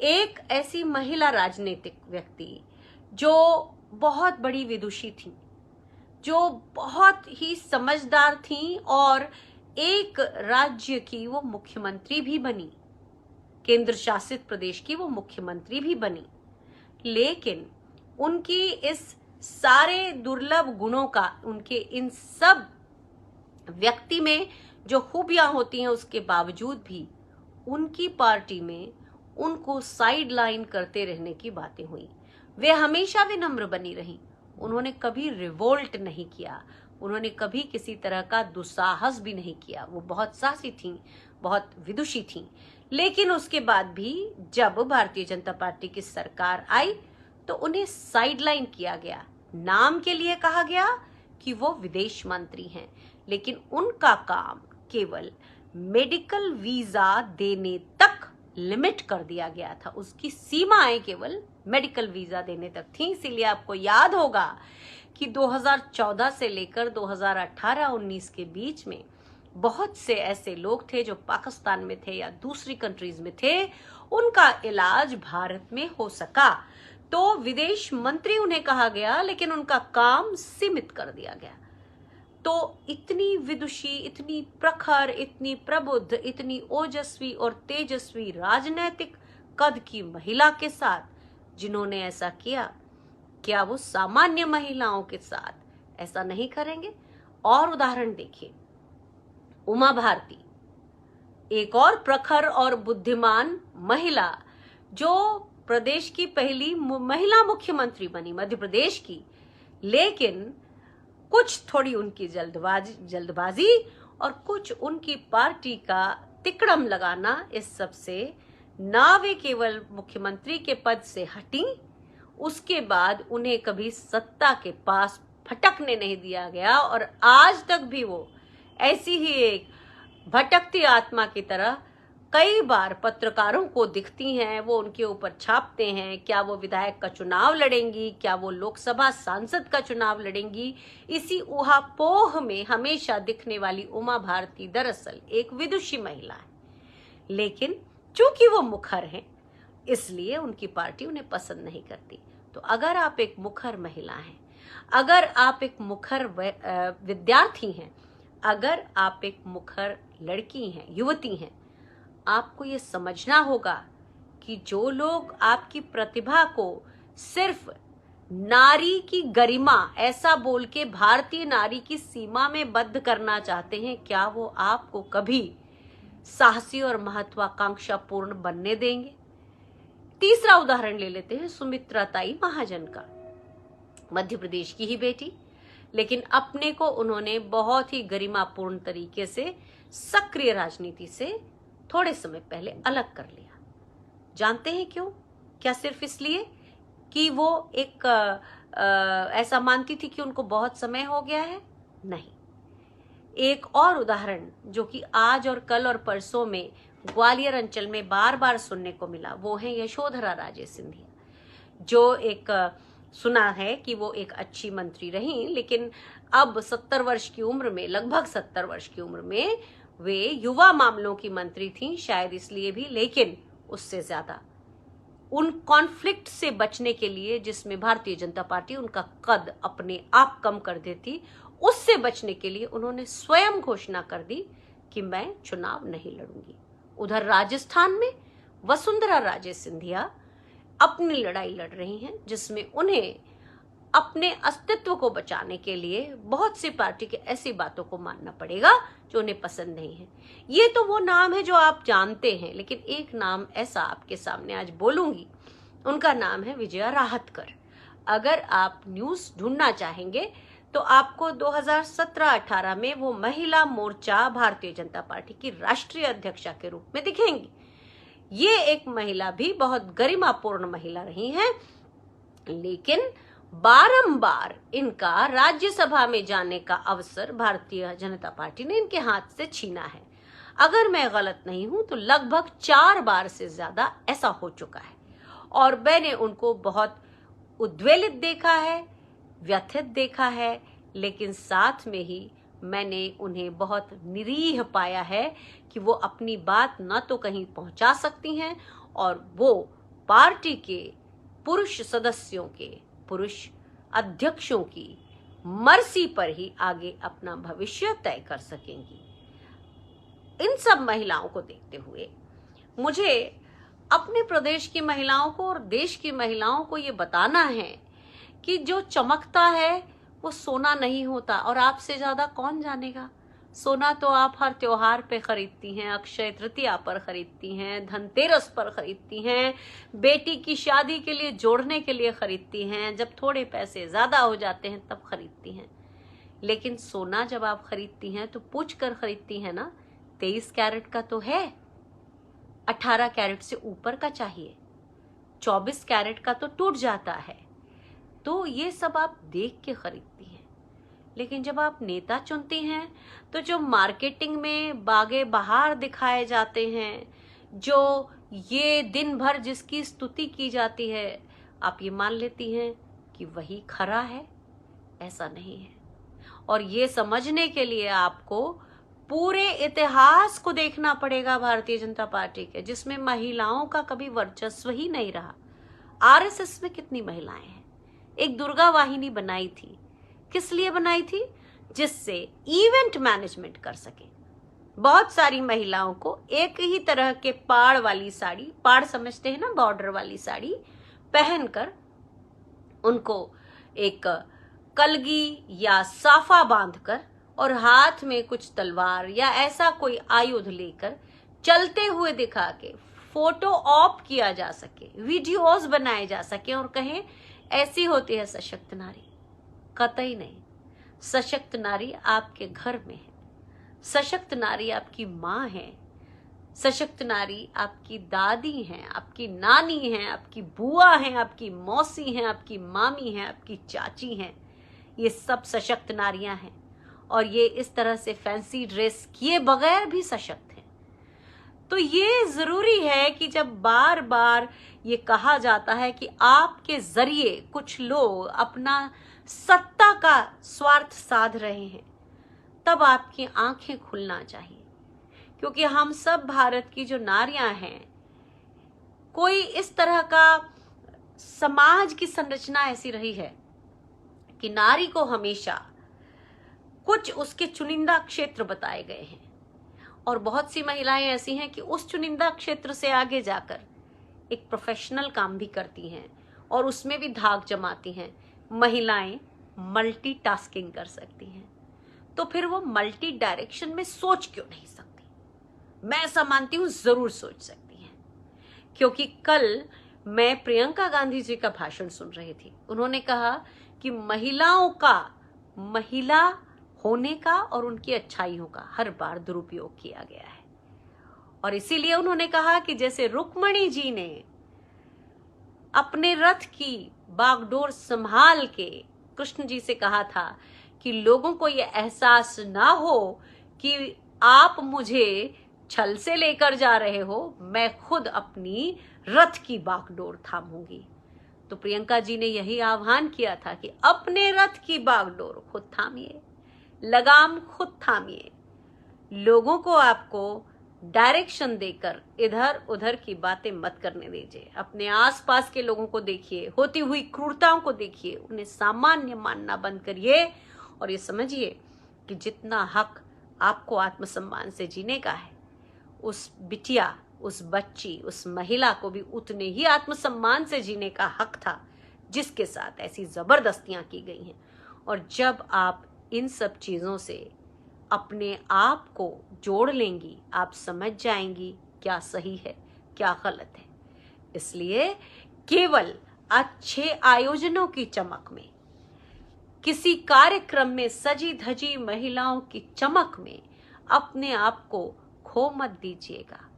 एक ऐसी महिला राजनीतिक व्यक्ति जो बहुत बड़ी विदुषी थी, जो बहुत ही समझदार थी और एक राज्य की वो मुख्यमंत्री भी बनी, केंद्र शासित प्रदेश की वो मुख्यमंत्री भी बनी। लेकिन उनकी इस सारे दुर्लभ गुणों का, उनके इन सब व्यक्ति में जो खूबियां होती हैं, उसके बावजूद भी उनकी पार्टी में उनको साइड लाइन करते रहने की बातें हुई। वे हमेशा विनम्र बनी रहीं, उन्होंने कभी रिवोल्ट नहीं किया, उन्होंने कभी किसी तरह का दुस्साहस भी नहीं किया। वो बहुत साहसी थीं, बहुत विदुषी थीं। लेकिन उसके बाद भी जब भारतीय जनता पार्टी की सरकार आई तो उन्हें साइडलाइन किया गया। नाम के लिए कहा गया कि वो विदेश मंत्री हैं, लेकिन उनका काम केवल मेडिकल वीजा देने तक लिमिट कर दिया गया था। उसकी सीमाएं केवल मेडिकल वीजा देने तक थी। इसीलिए आपको याद होगा कि 2014 से लेकर 2018-19 के बीच में बहुत से ऐसे लोग थे जो पाकिस्तान में थे या दूसरी कंट्रीज में थे, उनका इलाज भारत में हो सका तो विदेश मंत्री उन्हें कहा गया, लेकिन उनका काम सीमित कर दिया गया। तो इतनी विदुषी, इतनी प्रखर, इतनी प्रबुद्ध, इतनी ओजस्वी और तेजस्वी राजनैतिक कद की महिला के साथ जिन्होंने ऐसा किया, क्या वो सामान्य महिलाओं के साथ ऐसा नहीं करेंगे? और उदाहरण देखिए, उमा भारती, एक और प्रखर और बुद्धिमान महिला जो प्रदेश की पहली महिला मुख्यमंत्री बनी, मध्य प्रदेश की। लेकिन कुछ थोड़ी उनकी जल्दबाजी और कुछ उनकी पार्टी का तिकड़म लगाना, इस सब से ना वे केवल मुख्यमंत्री के पद से हटी, उसके बाद उन्हें कभी सत्ता के पास फटकने नहीं दिया गया और आज तक भी वो ऐसी ही एक भटकती आत्मा की तरह कई बार पत्रकारों को दिखती हैं। वो उनके ऊपर छापते हैं, क्या वो विधायक का चुनाव लड़ेंगी, क्या वो लोकसभा सांसद का चुनाव लड़ेंगी। इसी ऊहापोह में हमेशा दिखने वाली उमा भारती दरअसल एक विदुषी महिला है, लेकिन चूंकि वो मुखर हैं इसलिए उनकी पार्टी उन्हें पसंद नहीं करती। तो अगर आप एक मुखर महिला हैं, अगर आप एक मुखर विद्यार्थी हैं, अगर आप एक मुखर लड़की हैं, युवती हैं, आपको ये समझना होगा कि जो लोग आपकी प्रतिभा को सिर्फ नारी की गरिमा ऐसा बोल के भारतीय नारी की सीमा में बद्ध करना चाहते हैं, क्या वो आपको कभी साहसी और महत्वाकांक्षा पूर्ण बनने देंगे? तीसरा उदाहरण ले लेते हैं सुमित्रा ताई महाजन का। मध्य प्रदेश की ही बेटी, लेकिन अपने को उन्होंने बहुत ही गरिमापूर्ण तरीके से सक्रिय राजनीति से थोड़े समय पहले अलग कर लिया। जानते हैं क्यों? क्या सिर्फ इसलिए कि वो एक ऐसा मानती थी कि उनको बहुत समय हो गया है? नहीं। एक और उदाहरण जो कि आज और कल और परसों में ग्वालियर अंचल में बार बार सुनने को मिला, वो है यशोधरा राजे सिंधिया, जो एक सुना है कि वो एक अच्छी मंत्री रही, लेकिन अब 70 वर्ष की उम्र में, लगभग 70 वर्ष की उम्र में वे युवा मामलों की मंत्री थीं, शायद इसलिए भी। लेकिन उससे ज्यादा उन कॉन्फ्लिक्ट से बचने के लिए जिसमें भारतीय जनता पार्टी उनका कद अपने आप कम कर देती, उससे बचने के लिए उन्होंने स्वयं घोषणा कर दी कि मैं चुनाव नहीं लड़ूंगी। उधर राजस्थान में वसुंधरा राजे सिंधिया अपनी लड़ाई लड़ रही हैं, जिसमें उन्हें अपने अस्तित्व को बचाने के लिए बहुत सी पार्टी के ऐसी बातों को मानना पड़ेगा जो उन्हें पसंद नहीं है। ये तो वो नाम है जो आप जानते हैं, लेकिन एक नाम ऐसा आपके सामने आज बोलूंगी, उनका नाम है विजया राहतकर। अगर आप न्यूज ढूंढना चाहेंगे तो आपको 2017-18 में वो महिला मोर्चा भारतीय जनता पार्टी की राष्ट्रीय अध्यक्षा के रूप में दिखेंगी। ये एक महिला भी बहुत गरिमापूर्ण महिला रही हैं, लेकिन बारंबार इनका राज्यसभा में जाने का अवसर भारतीय जनता पार्टी ने इनके हाथ से छीना है। अगर मैं गलत नहीं हूं तो लगभग 4 बार से ज्यादा ऐसा हो चुका है, और मैंने उनको बहुत उद्वेलित देखा है, व्यथित देखा है, लेकिन साथ में ही मैंने उन्हें बहुत निरीह पाया है कि वो अपनी बात न तो कहीं पहुंचा सकती हैं और वो पार्टी के पुरुष सदस्यों के, पुरुष अध्यक्षों की मर्जी पर ही आगे अपना भविष्य तय कर सकेंगी। इन सब महिलाओं को देखते हुए मुझे अपने प्रदेश की महिलाओं को और देश की महिलाओं को ये बताना है कि जो चमकता है वो सोना नहीं होता। और आपसे ज्यादा कौन जानेगा? सोना तो आप हर त्योहार पे खरीदती हैं, अक्षय तृतीया पर खरीदती हैं, धनतेरस पर खरीदती हैं, बेटी की शादी के लिए जोड़ने के लिए खरीदती हैं, जब थोड़े पैसे ज्यादा हो जाते हैं तब खरीदती हैं। लेकिन सोना जब आप खरीदती हैं तो पूछ कर खरीदती हैं ना। 23 कैरेट का तो है, 18 कैरेट से ऊपर का चाहिए, 24 कैरेट का तो टूट जाता है। तो ये सब आप देख के खरीदती हैं। लेकिन जब आप नेता चुनती हैं तो जो मार्केटिंग में बागे बहार दिखाए जाते हैं, जो ये दिन भर जिसकी स्तुति की जाती है, आप ये मान लेती हैं कि वही खरा है। ऐसा नहीं है। और ये समझने के लिए आपको पूरे इतिहास को देखना पड़ेगा भारतीय जनता पार्टी के, जिसमें महिलाओं का कभी वर्चस्व ही नहीं रहा। आरएसएस में कितनी महिलाएं हैं? एक दुर्गा वाहिनी बनाई थी। किस लिए बनाई थी? जिससे इवेंट मैनेजमेंट कर सके। बहुत सारी महिलाओं को एक ही तरह के पाड़ वाली साड़ी, पाड़ समझते हैं ना, बॉर्डर वाली साड़ी पहनकर उनको एक कलगी या साफा बांधकर और हाथ में कुछ तलवार या ऐसा कोई आयुध लेकर चलते हुए दिखा के फोटो ऑप किया जा सके, वीडियोस बनाए जा सके और कहें ऐसी होती है सशक्त नारी। कतई नहीं। सशक्त नारी आपके घर में है। सशक्त नारी आपकी माँ है। सशक्त नारी आपकी दादी हैं, आपकी नानी हैं, आपकी बुआ हैं, आपकी मौसी हैं, आपकी मामी हैं, आपकी चाची हैं। ये सब सशक्त नारियां हैं और ये इस तरह से फैंसी ड्रेस किए बगैर भी सशक्त हैं। तो ये जरूरी है कि जब बार बार ये कहा जाता है कि आपके जरिए कुछ लोग अपना सत्ता का स्वार्थ साध रहे हैं, तब आपकी आंखें खुलना चाहिए। क्योंकि हम सब भारत की जो नारियां हैं, कोई इस तरह का समाज की संरचना ऐसी रही है कि नारी को हमेशा कुछ उसके चुनिंदा क्षेत्र बताए गए हैं और बहुत सी महिलाएं ऐसी हैं कि उस चुनिंदा क्षेत्र से आगे जाकर एक प्रोफेशनल काम भी करती हैं और उसमें भी धाक जमाती हैं। महिलाएं मल्टीटास्किंग कर सकती हैं, तो फिर वो मल्टी डायरेक्शन में सोच क्यों नहीं सकती? मैं ऐसा मानती हूं जरूर सोच सकती हैं। क्योंकि कल मैं प्रियंका गांधी जी का भाषण सुन रही थी। उन्होंने कहा कि महिलाओं का, महिला होने का और उनकी अच्छाइयों का हर बार दुरुपयोग किया गया है। और इसीलिए उन्होंने कहा कि जैसे रुक्मणी जी ने अपने रथ की बागडोर संभाल के कृष्ण जी से कहा था कि लोगों को यह एहसास ना हो कि आप मुझे छल से लेकर जा रहे हो, मैं खुद अपनी रथ की बागडोर थामूंगी। तो प्रियंका जी ने यही आह्वान किया था कि अपने रथ की बागडोर खुद थामिए, लगाम खुद थामिए। लोगों को आपको डायरेक्शन देकर इधर उधर की बातें मत करने दीजिए। अपने आसपास के लोगों को देखिए, होती हुई क्रूरताओं को देखिए, उन्हें सामान्य मानना बंद करिए और ये समझिए कि जितना हक आपको आत्मसम्मान से जीने का है, उस बिटिया, उस बच्ची, उस महिला को भी उतने ही आत्मसम्मान से जीने का हक था जिसके साथ ऐसी जबरदस्तियां की गई हैं। और जब आप इन सब चीजों से अपने आप को जोड़ लेंगी, आप समझ जाएंगी क्या सही है क्या गलत है। इसलिए केवल अच्छे आयोजनों की चमक में, किसी कार्यक्रम में सजी धजी महिलाओं की चमक में अपने आप को खो मत दीजिएगा।